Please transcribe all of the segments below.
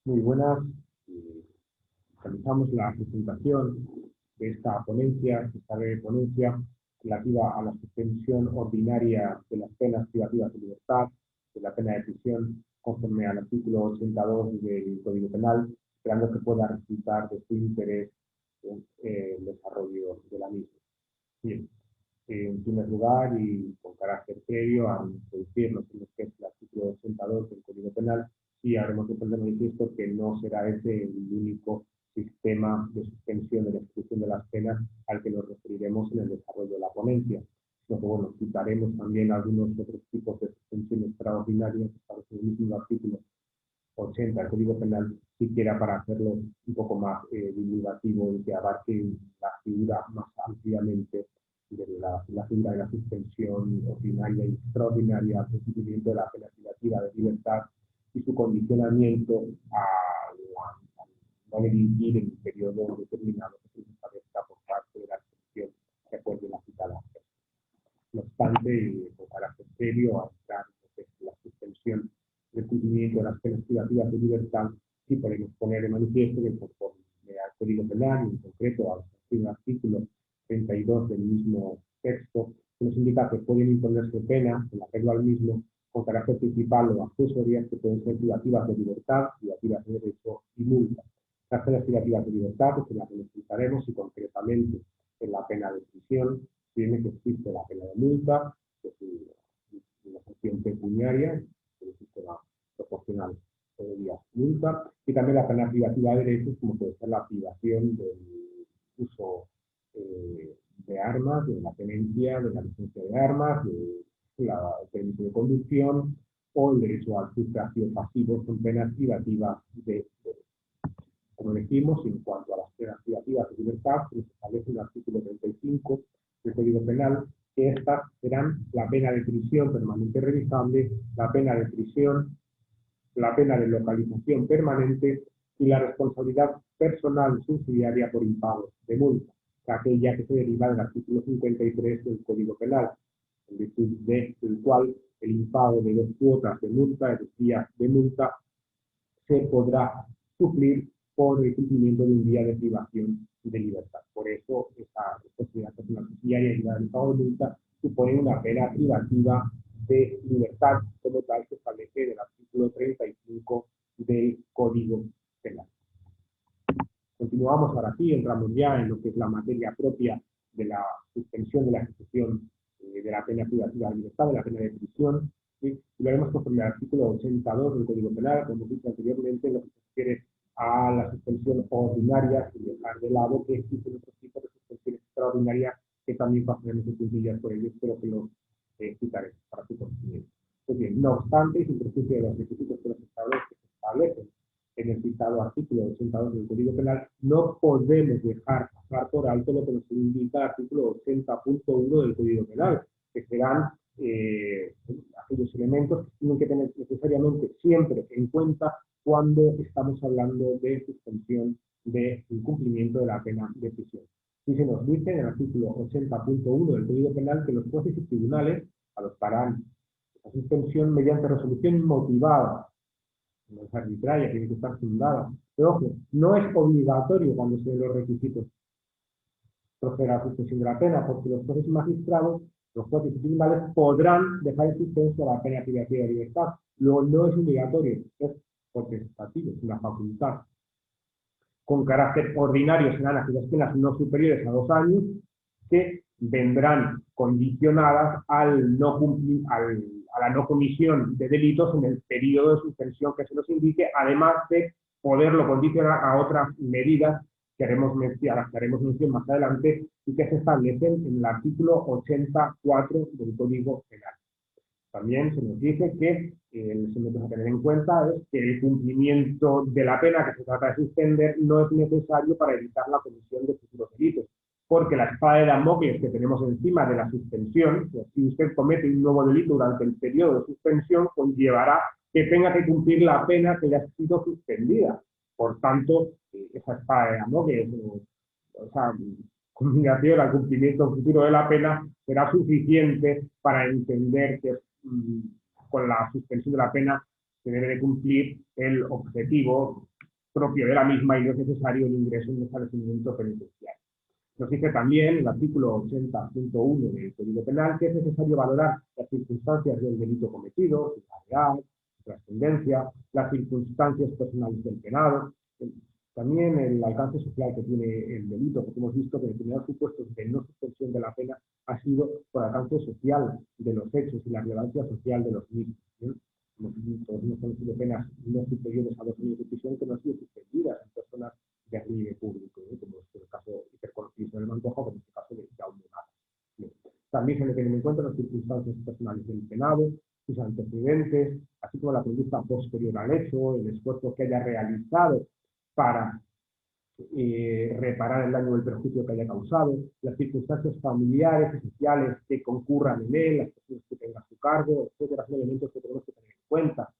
Muy buenas. Realizamos la presentación de esta ponencia, esta breve ponencia relativa a la suspensión ordinaria de las penas privativas de libertad, de la pena de prisión, conforme al artículo 82 del Código Penal, esperando que pueda resultar de su interés el desarrollo de la misma. Bien, en primer lugar, y con carácter previo a introducirnos en lo que es el artículo 82 del Código Penal, sí habremos de poner de manifiesto que no será ese el único sistema de suspensión de la ejecución de las penas al que nos referiremos en el desarrollo de la ponencia, sino que, bueno, citaremos también algunos otros tipos de suspensión extraordinaria que aparecen en el mismo artículo 80 del Código Penal, siquiera para hacerlo un poco más divulgativo y que abarque la figura más ampliamente de la figura de la suspensión ordinaria y extraordinaria, el cumplimiento de la pena privativa de libertad y su condicionamiento a no delinquir en un periodo determinado que se establezca por parte de la institución que acuerde la citada. No obstante, con carácter previo a entrar en la suspensión del cumplimiento de las penas privativas de libertad, sí podemos poner de manifiesto que conforme al Código Penal, y en concreto al artículo 32 del mismo texto, que nos indica que pueden imponerse penas, en arreglo al mismo, con carácter principal o accesorias que pueden ser privativas de libertad, privativas de derecho y multa. Las penas privativas de libertad, que las explicaremos, y concretamente en la pena de prisión, tiene que existe la pena de multa, que es una sanción pecuniaria, que es un sistema proporcional de días multa, y también la pena privativa de derechos, como puede ser la privación del uso de armas, de la tenencia, de la licencia de armas, de el permiso de conducción o el derecho al sufragio pasivo, son penas privativas de derechos. Como decimos, en cuanto a las penas privativas de libertad, se establece en el artículo 35 del Código Penal que estas serán la pena de prisión permanente revisable, la pena de prisión, la pena de localización permanente y la responsabilidad personal subsidiaria por impago de multa, aquella que se deriva del artículo 53 del Código Penal, en virtud del cual el impago de 2 cuotas de multa, es decir, días de multa, se podrá suplir por el cumplimiento de un día de privación de libertad. Por eso, esta responsabilidad personal subsidiaria y el pago de multa supone una pena privativa de libertad, como tal se establece en el artículo 35 del Código Penal. Continuamos ahora sí, entramos ya en lo que es la materia propia de la suspensión de la ejecución de la pena privativa de libertad, de la pena de prisión, ¿sí? Y lo haremos conforme al artículo 82 del Código Penal, como dije anteriormente, en lo que se refiere a la suspensión ordinaria, sin dejar de lado que existen otros tipos de suspensión extraordinaria que también pasaremos en puntillas por ello, pero que los citaré para su conocimiento. Pues bien, no obstante, sin perjuicio de los requisitos que se establecen en el citado artículo 82 del Código Penal, no podemos dejar pasar por alto lo que nos indica el artículo 80.1 del Código Penal, que serán aquellos elementos que tienen que tener necesariamente siempre en cuenta cuando estamos hablando de suspensión del cumplimiento de la pena de prisión. Y se nos dice en el artículo 80.1 del Código Penal que los jueces y tribunales adoptarán la suspensión mediante resolución motivada, no es arbitraria, tiene que estar fundada. Pero ojo, no es obligatorio cuando se den los requisitos proceder a la suspensión de la pena, porque los jueces magistrados, los jueces y tribunales podrán dejar en suspenso la pena privativa de libertad. Luego no es obligatorio, es potestativo, es una facultad. Con carácter ordinario serán aquellas penas no superiores a 2 años que vendrán condicionadas al no cumplir, a la no comisión de delitos en el periodo de suspensión que se nos indique, además de poderlo condicionar a otras medidas que haremos mención más adelante y que se establecen en el artículo 84 del Código Penal. También se nos dice que el elemento a tener en cuenta es que el cumplimiento de la pena que se trata de suspender no es necesario para evitar la comisión de futuros delitos, porque la espada de Damocles que tenemos encima de la suspensión, pues, si usted comete un nuevo delito durante el periodo de suspensión, conllevará que tenga que cumplir la pena que le ha sido suspendida. Por tanto, esa espada de Damocles, o sea, combinación al cumplimiento futuro de la pena será suficiente para entender que con la suspensión de la pena se debe de cumplir el objetivo propio de la misma y no es necesario el ingreso en un establecimiento penitenciario. Nos dice también el artículo 80.1 del Código Penal que es necesario valorar las circunstancias del delito cometido, su gravedad, su trascendencia, las circunstancias personales del penado, también el alcance social que tiene el delito, porque hemos visto que en determinados supuestos de no suspensión de la pena ha sido por alcance social de los hechos y la relevancia social de los mismos. Todos hemos conocido penas no superiores a 2 años de prisión que no han sido suspendidas en personas de arriba público, como es el caso hiperconocido del Mantoja, como es el caso de Jaume Matas. También se le tienen en cuenta las circunstancias personales del penado, sus antecedentes, así como la conducta posterior al hecho, el esfuerzo que haya realizado para reparar el daño o el perjuicio que haya causado, las circunstancias familiares y sociales que concurran en él, las personas que tengan a su cargo, etcétera, son elementos que tenemos que tener en cuenta,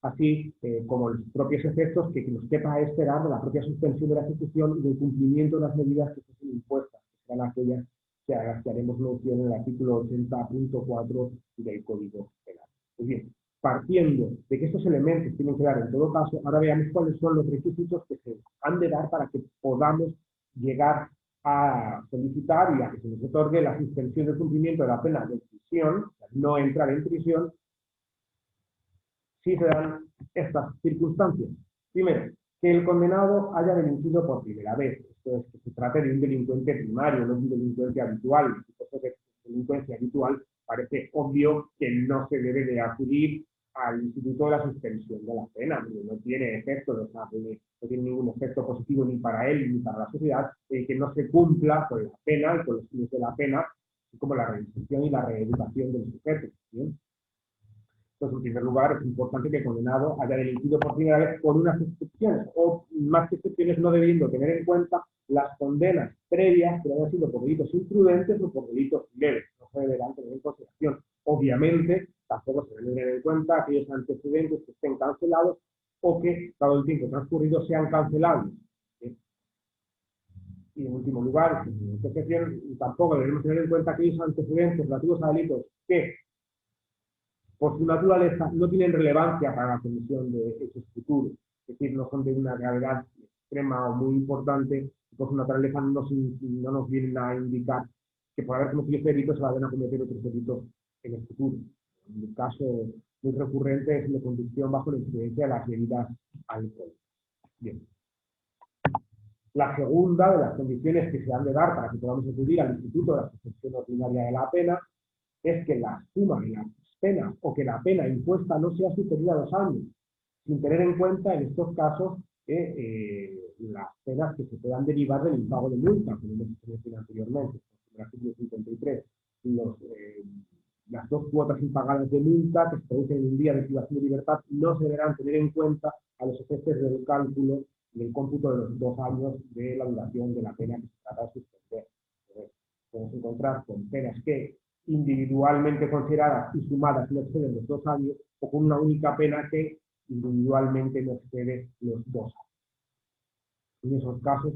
así como los propios efectos que nos quepa esperar de la propia suspensión de la ejecución y del cumplimiento de las medidas que son impuestas, que serán aquellas que a las que haremos mención en el artículo 80.4 del Código Penal. Pues bien, partiendo de que estos elementos tienen que dar en todo caso, ahora veamos cuáles son los requisitos que se han de dar para que podamos llegar a solicitar y a que se nos otorgue la suspensión del cumplimiento de la pena de prisión, no entrar en prisión, si se dan estas circunstancias. Primero, que el condenado haya delinquido por primera vez. Esto es que se trate de un delincuente primario, no de un delincuente habitual. Si fuese delincuencia habitual, parece obvio que no se debe de acudir al instituto de la suspensión de la pena, porque no tiene efecto, no tiene ningún efecto positivo ni para él ni para la sociedad, que no se cumpla con la pena y con los fines de la pena, así como la reinserción y la reeducación del sujeto. ¿Bien? Entonces, en primer lugar, es importante que el condenado haya delinquido por primera vez con unas excepciones, o más que excepciones, no debiendo tener en cuenta las condenas previas que hayan sido por delitos imprudentes o por delitos leves. No se deberán tener en consideración. Obviamente, tampoco se deben tener en cuenta aquellos antecedentes que estén cancelados o que, dado el tiempo transcurrido, sean cancelables. ¿Sí? Y en último lugar, en esta excepción, tampoco debemos tener en cuenta aquellos antecedentes relativos a delitos que por su naturaleza no tienen relevancia para la comisión de hechos futuros, es decir, no son de una gravedad extrema o muy importante, y por su naturaleza no nos vienen a indicar que por haber cometido este delito se vayan a cometer otros delitos en el futuro. En el caso muy recurrente es la conducción bajo la influencia de las bebidas alcohólicas. Bien. La segunda de las condiciones que se han de dar para que podamos acudir al Instituto de la Suspensión Ordinaria de la Pena es que la suma de las penas o que la pena impuesta no sea superior a 2 años, sin tener en cuenta en estos casos las penas que se puedan derivar del impago de multa, como hemos mencionado anteriormente, en el artículo 53. Las 2 cuotas impagadas de multa que se producen en un día de privación de libertad no se deberán tener en cuenta a los efectos del cálculo del cómputo de los 2 años de la duración de la pena que se trata de suspender. Entonces, podemos encontrar con penas que individualmente consideradas y sumadas no exceden los 2 años, o con una única pena que individualmente no excede los 2 años. En esos casos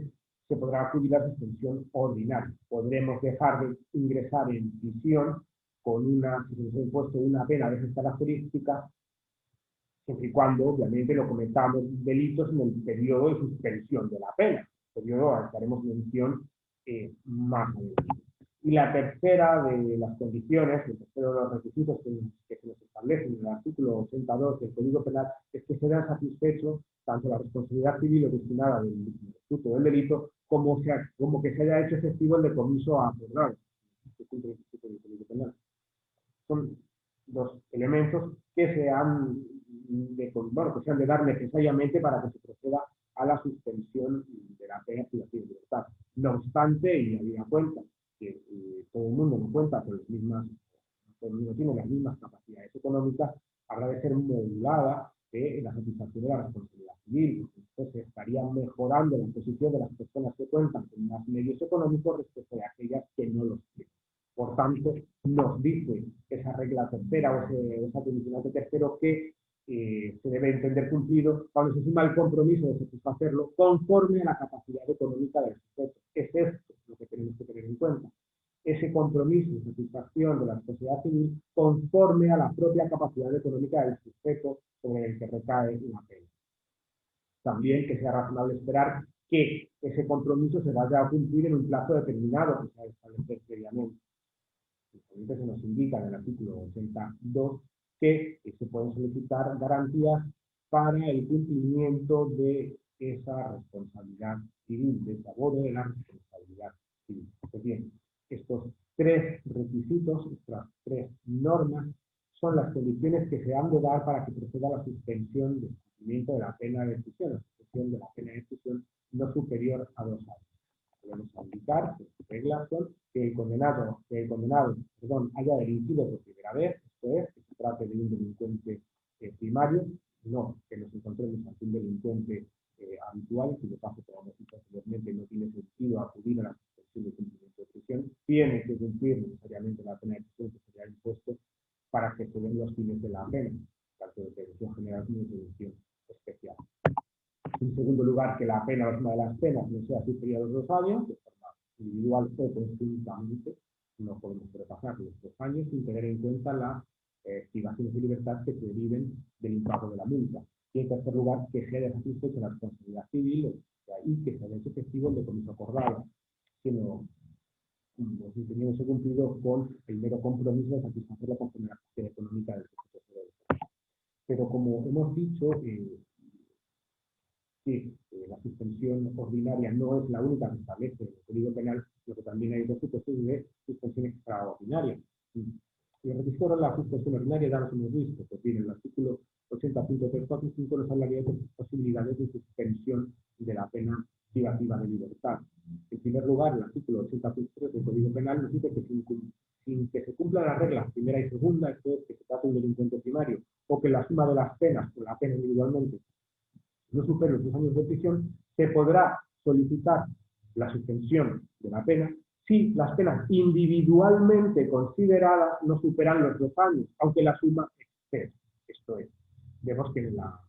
se podrá acudir a suspensión ordinaria. Podremos dejar de ingresar en prisión con si se nos ha impuesto una pena de esas características, siempre y cuando, obviamente, lo cometamos delitos en el periodo de suspensión de la pena, periodo al que haremos mención más adelante. Y la tercera de las condiciones, el tercero de los requisitos que se nos establecen en el artículo 82 del Código Penal, es que se dan satisfechos tanto la responsabilidad civil o destinada del fruto del delito, como que se haya hecho efectivo el decomiso a acordar. Son 2 elementos que se han de dar necesariamente para que se proceda a la suspensión de la pena privativa de libertad. No obstante, y habida cuenta que todo el mundo no cuenta con las mismas, todo el mundo tiene las mismas capacidades económicas, habrá de ser modulada la satisfacción de la responsabilidad civil. Entonces, estaría mejorando la posición de las personas que cuentan con más medios económicos respecto de aquellas que no los tienen. Por tanto, nos dice esa regla tercera o esa condicionante tercero que se debe entender cumplido cuando se suma el compromiso de satisfacerlo conforme a la capacidad económica del sujeto. Es esto lo que tenemos que tener en cuenta. Ese compromiso de satisfacción de la sociedad civil conforme a la propia capacidad económica del sujeto sobre el que recae una pena. También que sea razonable esperar que ese compromiso se vaya a cumplir en un plazo determinado que se ha establecido previamente. Se nos indica en el artículo 82 que se pueden solicitar garantías para el cumplimiento de esa responsabilidad civil, de ese abono de la responsabilidad civil. Pues bien, estos tres requisitos, estas tres normas, son las condiciones que se han de dar para que proceda la suspensión del cumplimiento de la pena de prisión, la suspensión de la pena de prisión no superior a 2 años. Podemos indicar que las reglas son que el condenado haya delinquido por primera vez, esto es, que se trate de un delincuente primario, no que nos encontremos ante un delincuente habitual, que de paso, como hemos dicho anteriormente, no tiene sentido acudir a la suspensión de cumplimiento de prisión, tiene que cumplir necesariamente la pena de prisión que se le ha impuesto para que se den los fines de la pena, tanto de prevención general como de prevención especial. En segundo lugar, que la pena o suma de las penas no sea superior a los 2 años, de forma individual o conjuntamente, no podemos sobrepasar los 2 años sin tener en cuenta las privaciones de libertad que se deriven del impago de la multa. Y en tercer lugar, que se haya satisfecho la responsabilidad civil y que se haya hecho efectivo el decomiso acordado, sino teniéndose cumplido con el mero compromiso de satisfacer la conformidad económica del sujeto. Pero como hemos dicho, que la suspensión ordinaria no es la única que establece el Código Penal, sino que también hay dos supuestos de suspensión extraordinaria. Y el requisito de la suspensión ordinaria ya los hemos visto, pues bien, el artículo 80.345 nos habla de otras posibilidades de suspensión de la pena privativa de libertad. En primer lugar, el artículo 80.3 del Código Penal nos dice que sin que se cumplan las reglas primera y segunda, esto es, que se trate de un delincuente primario, o que la suma de las penas, o la pena individualmente, no supere los 2 años de prisión, se podrá solicitar la suspensión de la pena si las penas individualmente consideradas no superan los 2 años, aunque la suma excede. Esto es, vemos que en la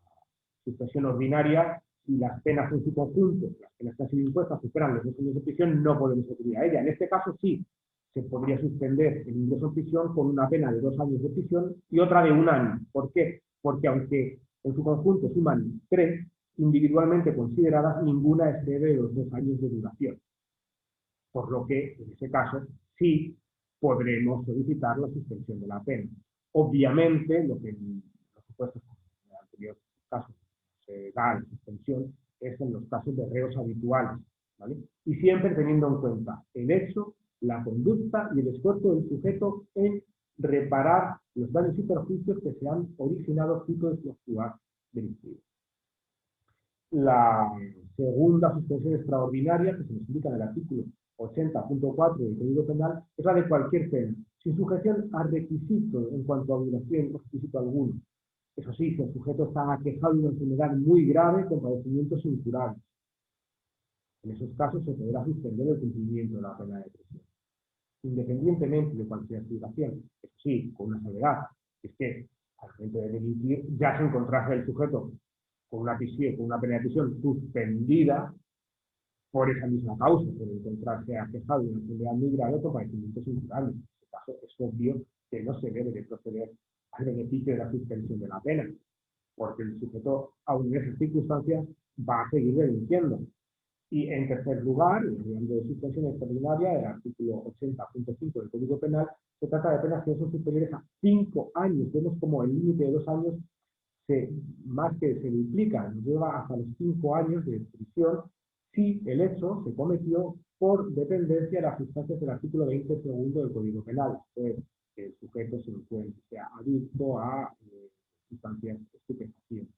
suspensión ordinaria, si las penas en su conjunto, las penas que han sido impuestas, superan los 2 años de prisión, no podemos acudir a ella. En este caso sí, se podría suspender el ingreso en prisión con una pena de 2 años de prisión y otra de 1 año. ¿Por qué? Porque aunque en su conjunto suman 3, individualmente consideradas, ninguna excede de los 2 años de duración. Por lo que, en ese caso, sí podremos solicitar la suspensión de la pena. Obviamente, lo que en los supuestos en el anterior caso se da la suspensión es en los casos de reos habituales, ¿vale? Y siempre teniendo en cuenta el hecho, la conducta y el esfuerzo del sujeto en reparar los daños y perjuicios que se han originado fruto de su actuar delictivo. La segunda suspensión extraordinaria, que se nos indica en el artículo 80.4 del Código Penal, es la de cualquier pena, sin sujeción a requisito en cuanto a duración o requisito alguno. Eso sí, si el sujeto está aquejado de una enfermedad muy grave con padecimientos incurables. En esos casos se podrá suspender el cumplimiento de la pena de prisión, independientemente de cualquier duración. Eso sí, con una salvedad, es que al momento de delinquir ya se encontrase el sujeto con una pena de prisión suspendida por esa misma causa, por encontrarse aquejado de una enfermedad muy grave con padecimientos incurables. En este caso es obvio que no se debe de proceder al beneficio de la suspensión de la pena, porque el sujeto, aun en esas circunstancias, va a seguir delinquiendo. Y en tercer lugar, hablando de suspensión extraordinaria, el artículo 80.5 del Código Penal, se trata de penas que son superiores a 5 años. Vemos como el límite de 2 años más que se duplica, nos lleva hasta los 5 años de prisión si el hecho se cometió por dependencia de las sustancias del artículo 20 segundo del Código Penal, esto es, que el sujeto se encuentre, sea adicto a sustancias estupefacientes.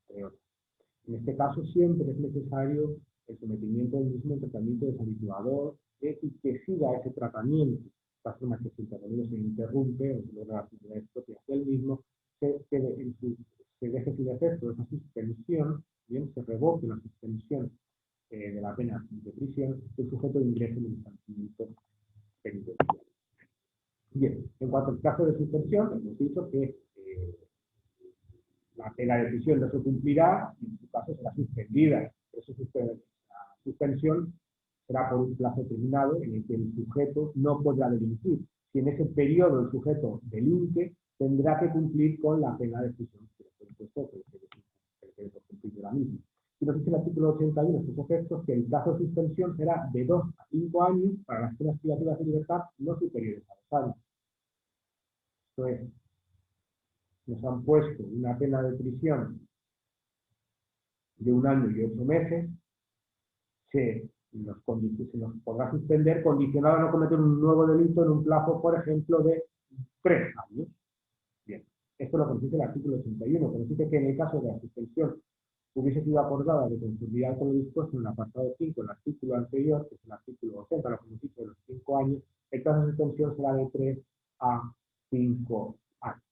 En este caso siempre es necesario el sometimiento del mismo tratamiento deshabituador y que siga ese tratamiento. De esta forma que si el tratamiento se interrumpe o se logra las actividades propias del mismo, se deje sin efecto esa suspensión, bien, se revoque la suspensión de la pena de prisión, el sujeto ingrese en el establecimiento penitenciario. Bien, en cuanto al caso de suspensión, hemos dicho que la pena de prisión no se cumplirá y en su caso será suspendida. La suspensión será por un plazo determinado en el que el sujeto no podrá delinquir. Si en ese periodo el sujeto delinque, tendrá que cumplir con la pena de prisión, que por supuesto que por cumplir la la misma. Y nos dice el artículo 81, estos efectos, que el plazo de suspensión será de 2 a 5 años para las penas privativas de libertad no superiores a 2 años. Esto es, nos han puesto una pena de prisión de 1 año y 8 meses, se nos podrá suspender condicionado a no cometer un nuevo delito en un plazo, por ejemplo, de 3 años. Bien, esto lo consiste el artículo 81, pero dice que en el caso de la suspensión hubiese sido acordada de conformidad con lo dispuesto en el apartado 5, el artículo anterior, que es el artículo 80, lo que hemos dicho de los 5 años, el plazo de suspensión será de 3 a 5 años.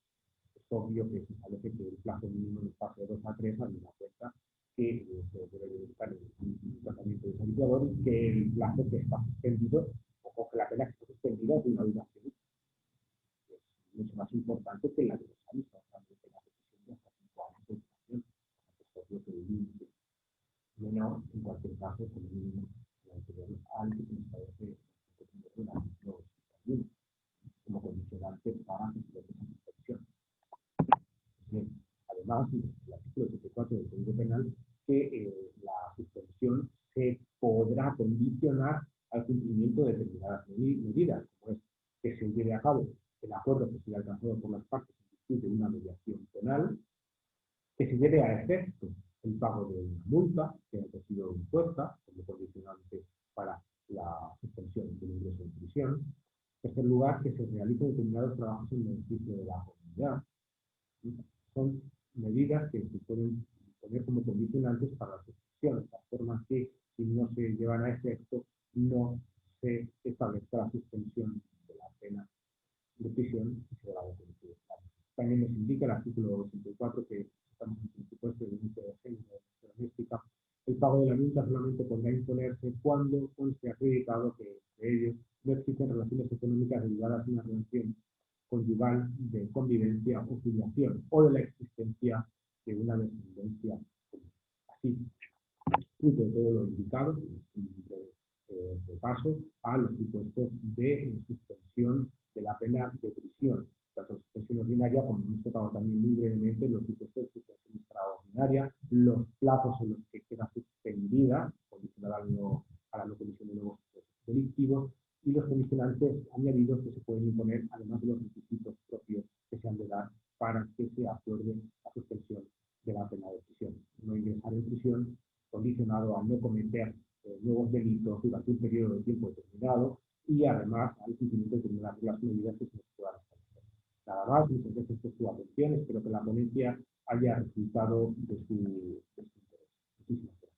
Es obvio que se establece que el plazo mínimo no pase de 2 a 3 años, la cuenta que se debe estar en un tratamiento deshabituador y que el plazo que está suspendido, o que la pena que está suspendida es de una duración es mucho más importante que la de los años, hablando de la decisión de hasta 5 años de duración. Es obvio que el límite menor, en cualquier caso, es el mínimo anterior al que se establece en el artículo 61 como condicionante para que se dé esa suspensión. Bien, además, el artículo 84 del Código Penal, que la suspensión se podrá condicionar al cumplimiento de determinadas medidas, como es que se lleve a cabo el acuerdo que se haya alcanzado por las partes en virtud de una mediación penal, que se lleve a efecto el pago de una multa que haya sido impuesta como condicionante para la suspensión del ingreso en prisión. En tercer lugar, que se realicen determinados trabajos en beneficio de la comunidad. Son medidas que se pueden poner como condicionantes para la suspensión, de tal forma que si no se llevan a efecto, no se establezca la suspensión de la pena de prisión y se va a cumplir. También nos indica el artículo 84 que estamos en el supuesto de denuncia de género doméstica. El pago de la multa solamente podrá imponerse cuando conste acreditado que entre ellos no existen relaciones económicas derivadas de una relación conyugal de convivencia o filiación o de la existencia de una descendencia común. Así, fruto de todo lo indicado, de paso a los supuestos de suspensión de la pena de prisión, tanto suspensión ordinaria como hemos tocado también muy brevemente los supuestos de suspensión extraordinaria, los plazos en los que queda suspendida, condicionada a la no comisión de nuevos delictivos, y los condicionantes añadidos que se pueden imponer, además de los requisitos propios que se han de dar para que se acuerde la suspensión de la pena de prisión. No ingresar en prisión condicionado a no cometer nuevos delitos durante un periodo de tiempo determinado y además al cumplimiento de las medidas que se nos puedan establecer. Nada más, muchas gracias por su atención, espero que la ponencia haya resultado de su interés. Muchísimas gracias.